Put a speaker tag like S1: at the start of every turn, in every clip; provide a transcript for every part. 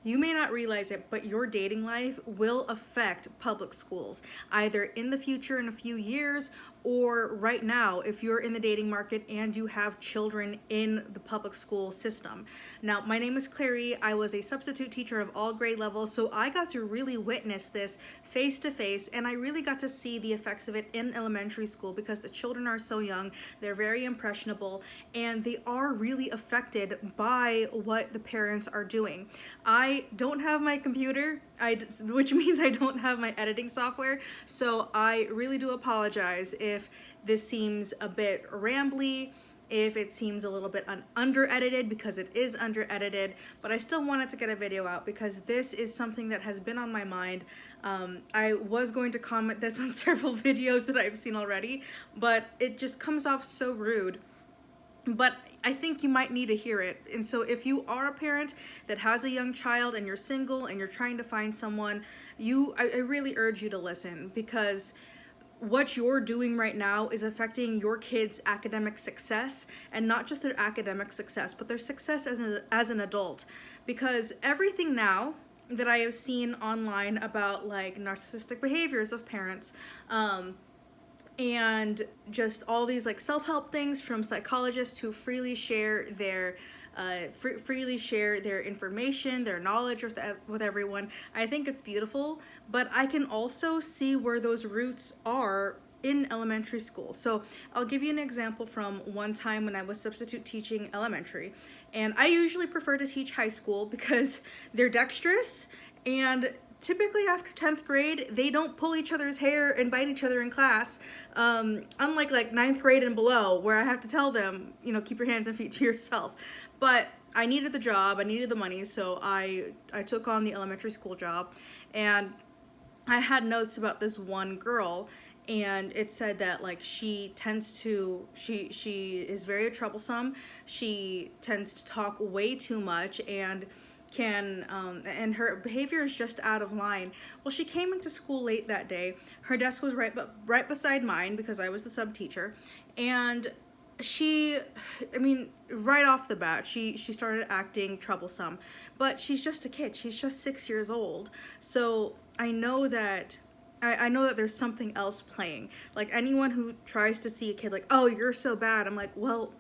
S1: You may not realize it, but your dating life will affect public schools, either in the future in a few years or right now if you're in the dating market and you have children in the public school system. Now, my name is Clary. I was a substitute teacher of all grade levels, so I got to really witness this face to face, and I really got to see the effects of it in elementary school because the children are so young, they're very impressionable, and they are really affected by what the parents are doing. I don't have my computer, which means I don't have my editing software, so I really do apologize if this seems a bit rambly, if it seems a little bit under-edited, because it is under-edited, but I still wanted to get a video out because this is something that has been on my mind. I was going to comment this on several videos that I've seen already, but it just comes off so rude. But I think you might need to hear it. And so if you are a parent that has a young child and you're single and you're trying to find someone, I really urge you to listen, because what you're doing right now is affecting your kids' academic success, and not just their academic success, but their success as an adult. Because everything now that I have seen online about like narcissistic behaviors of parents, and just all these like self-help things from psychologists who freely share their information, their knowledge with everyone. I think it's beautiful, but I can also see where those roots are in elementary school. So I'll give you an example from one time when I was substitute teaching elementary, and I usually prefer to teach high school because they're dexterous, and typically after 10th grade, they don't pull each other's hair and bite each other in class, unlike like 9th grade and below, where I have to tell them, you know, keep your hands and feet to yourself. But I needed the job, I needed the money, so I took on the elementary school job, and I had notes about this one girl, and it said that like she is very troublesome, she tends to talk way too much, and and her behavior is just out of line. Well, she came into school late that day. Her desk was right beside mine because I was the sub teacher, and right off the bat, she started acting troublesome. But she's just a kid. She's just 6 years old. So I know that there's something else playing. Like anyone who tries to see a kid like, oh, you're so bad, I'm like, well,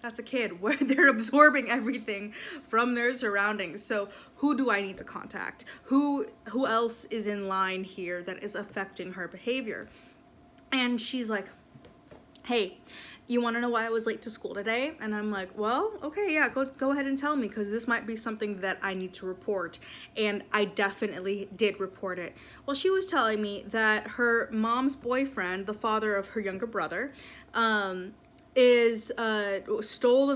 S1: that's a kid where they're absorbing everything from their surroundings. So who do I need to contact? Who else is in line here that is affecting her behavior? And she's like, hey, you want to know why I was late to school today? And I'm like, well, okay, yeah, go ahead and tell me, because this might be something that I need to report. And I definitely did report it. Well, she was telling me that her mom's boyfriend, the father of her younger brother, stole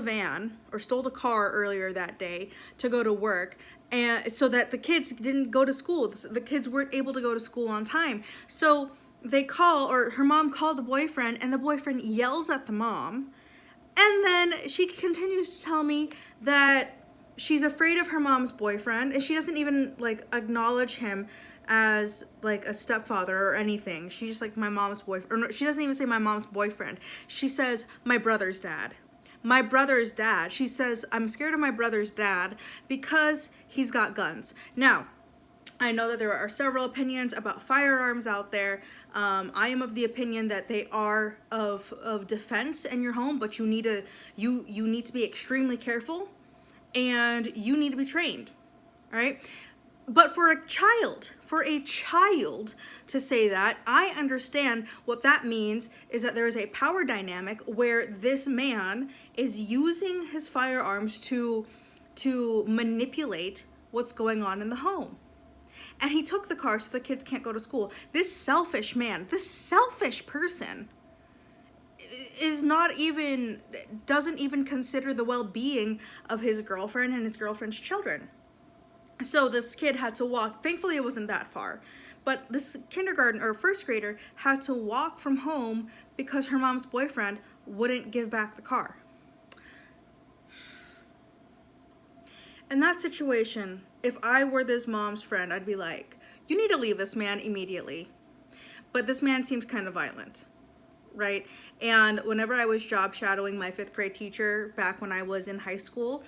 S1: the car earlier that day to go to work, and so that the kids didn't go to school. The kids weren't able to go to school on time. So her mom called the boyfriend, and the boyfriend yells at the mom, and then she continues to tell me that she's afraid of her mom's boyfriend, and she doesn't even like acknowledge him as like a stepfather or anything. She's just like, my mom's boyfriend. Or no, she doesn't even say my mom's boyfriend. She says my brother's dad. My brother's dad. She says, I'm scared of my brother's dad because he's got guns. Now, I know that there are several opinions about firearms out there. I am of the opinion that they are of defense in your home, but you need to be extremely careful, and you need to be trained, all right? But for a child to say that, I understand what that means is that there is a power dynamic where this man is using his firearms to manipulate what's going on in the home. And he took the car so the kids can't go to school. This selfish man, this selfish person doesn't even consider the well-being of his girlfriend and his girlfriend's children. So this kid had to walk. Thankfully, it wasn't that far. But this kindergarten or first grader had to walk from home because her mom's boyfriend wouldn't give back the car. In that situation, if I were this mom's friend, I'd be like, you need to leave this man immediately. But this man seems kind of violent, right? And whenever I was job shadowing my 5th grade teacher back when I was in high school,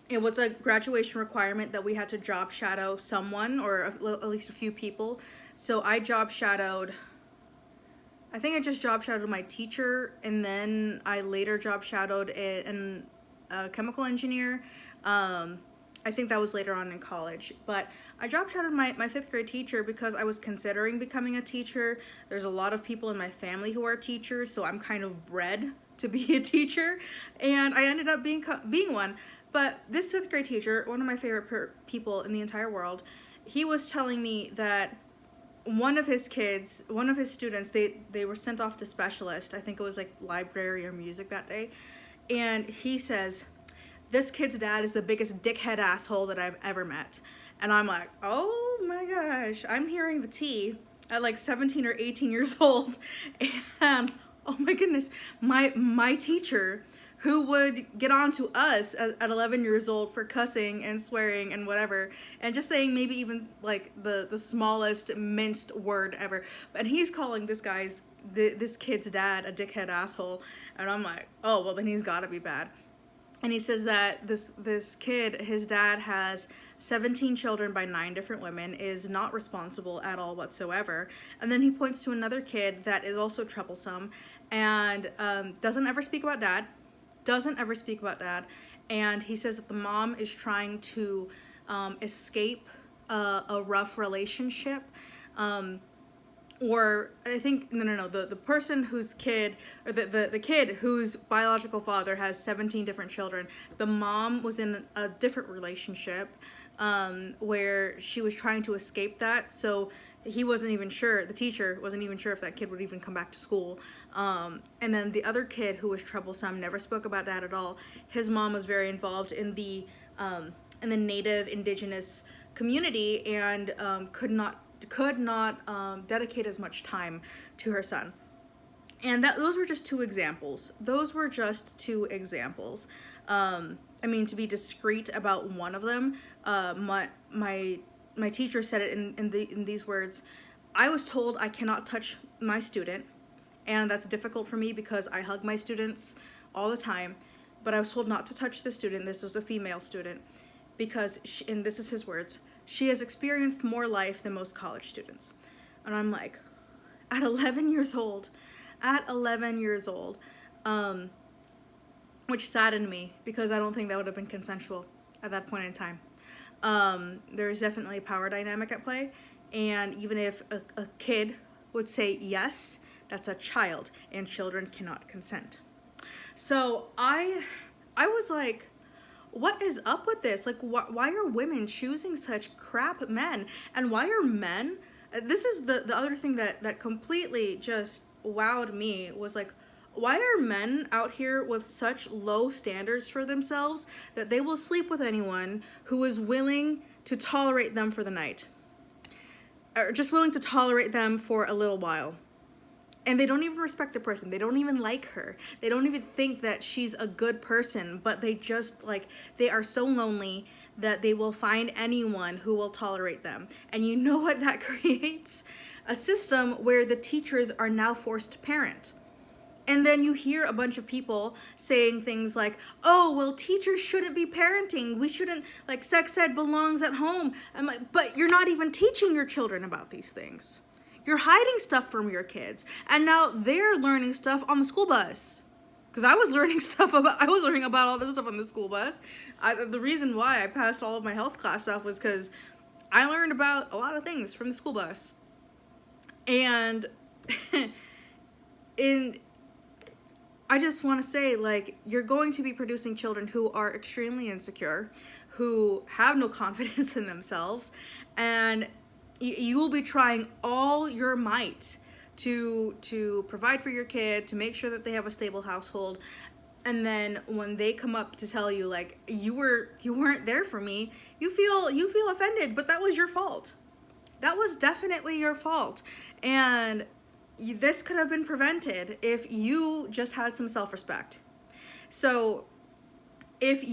S1: it was a graduation requirement that we had to job shadow someone, or at least a few people. So I job shadowed, I think I just job shadowed my teacher, and then I later job shadowed a chemical engineer. I think that was later on in college. But I job shadowed my fifth grade teacher because I was considering becoming a teacher. There's a lot of people in my family who are teachers, so I'm kind of bred to be a teacher, and I ended up being one. But this fifth grade teacher, one of my favorite people in the entire world, he was telling me that one of his students, they were sent off to specialist. I think it was like library or music that day. And he says, this kid's dad is the biggest dickhead asshole that I've ever met. And I'm like, oh my gosh, I'm hearing the tea at like 17 or 18 years old. And oh my goodness, my teacher, who would get on to us at 11 years old for cussing and swearing and whatever, and just saying maybe even like the smallest minced word ever. And he's calling this kid's dad a dickhead asshole. And I'm like, oh, well then he's gotta be bad. And he says that this kid, his dad has 17 children by 9 different women, is not responsible at all whatsoever. And then he points to another kid that is also troublesome and doesn't ever speak about dad. And he says that the mom is trying to escape a rough relationship. Or I think, no, the person whose kid, or the kid whose biological father has 17 different children, the mom was in a different relationship where she was trying to escape that. So he wasn't even sure, the teacher wasn't even sure if that kid would even come back to school. And then the other kid who was troublesome, never spoke about dad at all. His mom was very involved in the native indigenous community, and could not dedicate as much time to her son. And those were just 2 examples. I mean, to be discreet about one of them, my teacher said it in these words: I was told I cannot touch my student, and that's difficult for me because I hug my students all the time, but I was told not to touch the student. This was a female student, because and this is his words, she has experienced more life than most college students. And I'm like, at 11 years old, which saddened me because I don't think that would have been consensual at that point in time. There's definitely a power dynamic at play, and even if a kid would say yes, that's a child, and children cannot consent. So I was like, what is up with this? Like, why are women choosing such crap men? And why are men, this is the other thing that completely just wowed me, was like, why are men out here with such low standards for themselves that they will sleep with anyone who is willing to tolerate them for the night? Or just willing to tolerate them for a little while. And they don't even respect the person. They don't even like her. They don't even think that she's a good person, but they just, like, they are so lonely that they will find anyone who will tolerate them. And you know what that creates? A system where the teachers are now forced to parent. And then you hear a bunch of people saying things like, oh, well, teachers shouldn't be parenting. We shouldn't, like, sex ed belongs at home. I'm like, but you're not even teaching your children about these things. You're hiding stuff from your kids. And now they're learning stuff on the school bus. Because I was learning about all this stuff on the school bus. The reason why I passed all of my health class stuff was because I learned about a lot of things from the school bus. And I just want to say, like, you're going to be producing children who are extremely insecure, who have no confidence in themselves, and you will be trying all your might to provide for your kid, to make sure that they have a stable household. And then when they come up to tell you, like, you weren't there for me, you feel offended, but that was your fault. That was definitely your fault. And this could have been prevented if you just had some self-respect. So if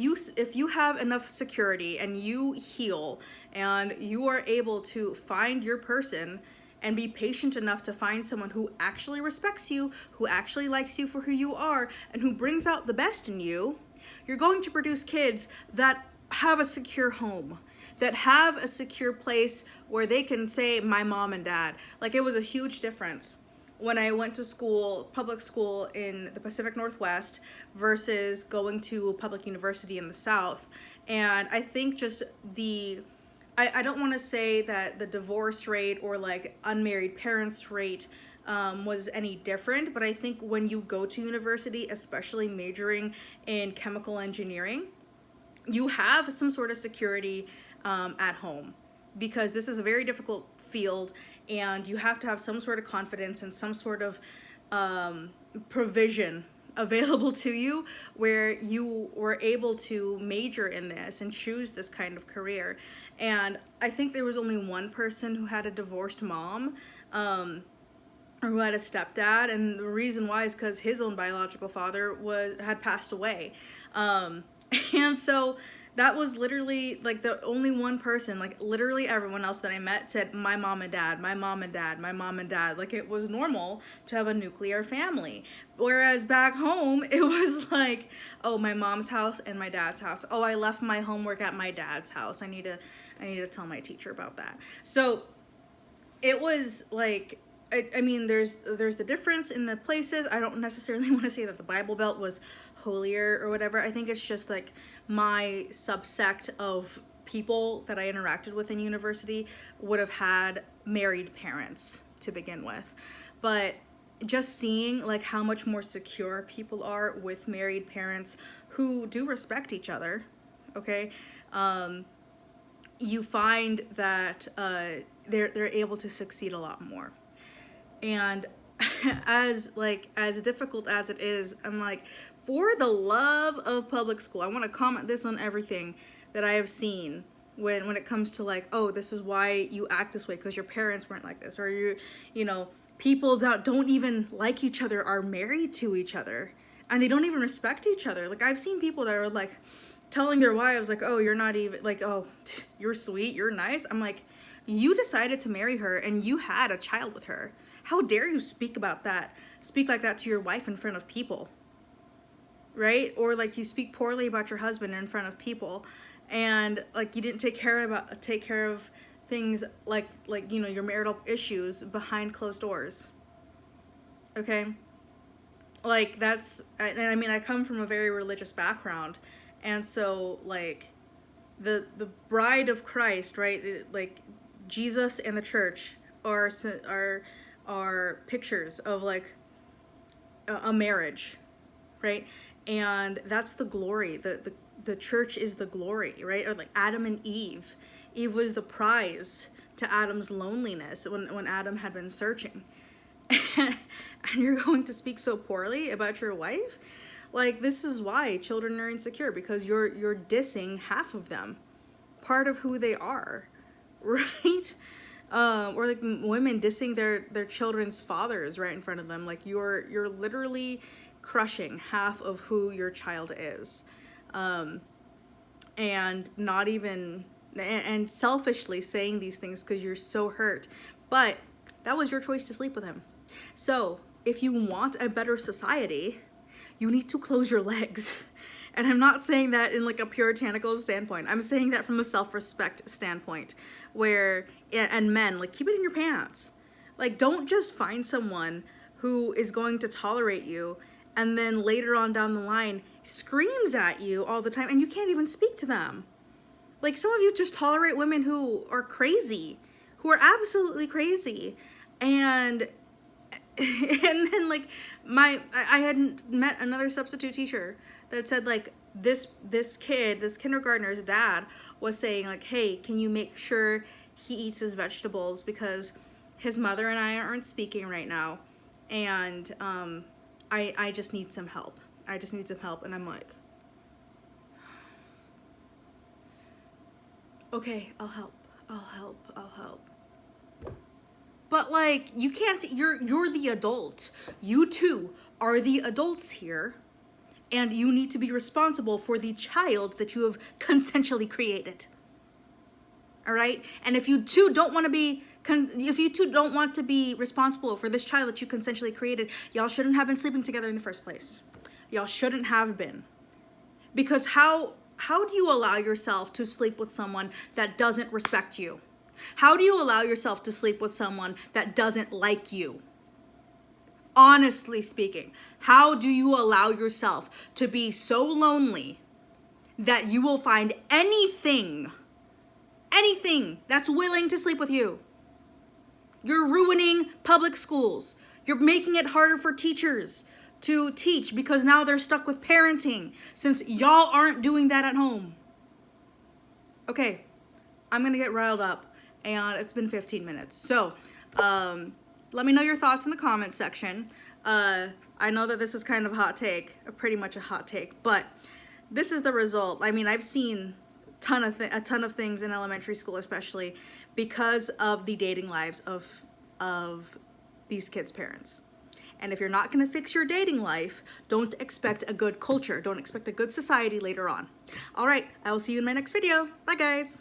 S1: you have enough security and you heal and you are able to find your person and be patient enough to find someone who actually respects you, who actually likes you for who you are, and who brings out the best in you, you're going to produce kids that have a secure home, that have a secure place where they can say my mom and dad. Like, it was a huge difference when I went to school, public school in the Pacific Northwest versus going to a public university in the South. And I think just I don't want to say that the divorce rate or like unmarried parents rate was any different, but I think when you go to university, especially majoring in chemical engineering, you have some sort of security at home, because this is a very difficult field and you have to have some sort of confidence and some sort of provision available to you where you were able to major in this and choose this kind of career. And I think there was only one person who had a divorced mom, or who had a stepdad, and the reason why is because his own biological father had passed away. And so that was literally like the only one person. Like, literally everyone else that I met said my mom and dad, my mom and dad, my mom and dad. Like, it was normal to have a nuclear family. Whereas back home, it was like, oh, my mom's house and my dad's house. Oh, I left my homework at my dad's house. I need to tell my teacher about that. So it was like, I mean, there's the difference in the places. I don't necessarily want to say that the Bible Belt was holier or whatever. I think it's just like my subsect of people that I interacted with in university would have had married parents to begin with. But just seeing like how much more secure people are with married parents who do respect each other, okay? You find that they're able to succeed a lot more. And as difficult as it is, I'm like, for the love of public school, I want to comment this on everything that I have seen when it comes to like, oh, this is why you act this way because your parents weren't like this, or you know, people that don't even like each other are married to each other and they don't even respect each other. Like, I've seen people that are like telling their wives like, oh, you're not even like, oh, you're sweet, you're nice. I'm like, you decided to marry her and you had a child with her. How dare you speak like that to your wife in front of people, right? Or like you speak poorly about your husband in front of people, and like you didn't take care of things like you know, your marital issues behind closed doors. Okay, like that's, and I mean, I come from a very religious background, and so like the bride of Christ, right? Like Jesus and the church are pictures of like a marriage, right? And that's the glory. The church is the glory, right? Or like Adam and Eve. Eve was the prize to Adam's loneliness when Adam had been searching. And you're going to speak so poorly about your wife? Like, this is why children are insecure, because you're dissing half of them, part of who they are, right? Or like women dissing their children's fathers right in front of them. Like, you're literally crushing half of who your child is, and not even, and selfishly saying these things because you're so hurt. But that was your choice to sleep with him. So if you want a better society, you need to close your legs. And I'm not saying that in like a puritanical standpoint. I'm saying that from a self-respect standpoint, where, and men, like, keep it in your pants. Like, don't just find someone who is going to tolerate you and then later on down the line screams at you all the time and you can't even speak to them. Like, some of you just tolerate women who are crazy, who are absolutely crazy. And then like I had met another substitute teacher that said like this kindergartner's dad was saying like, hey, can you make sure he eats his vegetables because his mother and I aren't speaking right now, and I just need some help. I just need some help. And I'm like, okay, I'll help. But like, you can't, you're the adult. You two are the adults here, and you need to be responsible for the child that you have consensually created. All right? And if you two don't want to be responsible for this child that you consensually created, y'all shouldn't have been sleeping together in the first place. Y'all shouldn't have been. Because how how do you allow yourself to sleep with someone that doesn't respect you? How do you allow yourself to sleep with someone that doesn't like you? Honestly speaking, how do you allow yourself to be so lonely that you will find anything that's willing to sleep with you? You're ruining public schools. You're making it harder for teachers to teach because now they're stuck with parenting since y'all aren't doing that at home. Okay, I'm gonna get riled up and it's been 15 minutes. So, let me know your thoughts in the comment section. I know that this is kind of a hot take, pretty much a hot take, but this is the result. I mean, I've seen a ton of things in elementary school, especially because of the dating lives of these kids' parents. And if you're not going to fix your dating life, don't expect a good culture. Don't expect a good society later on. All right, I will see you in my next video. Bye, guys.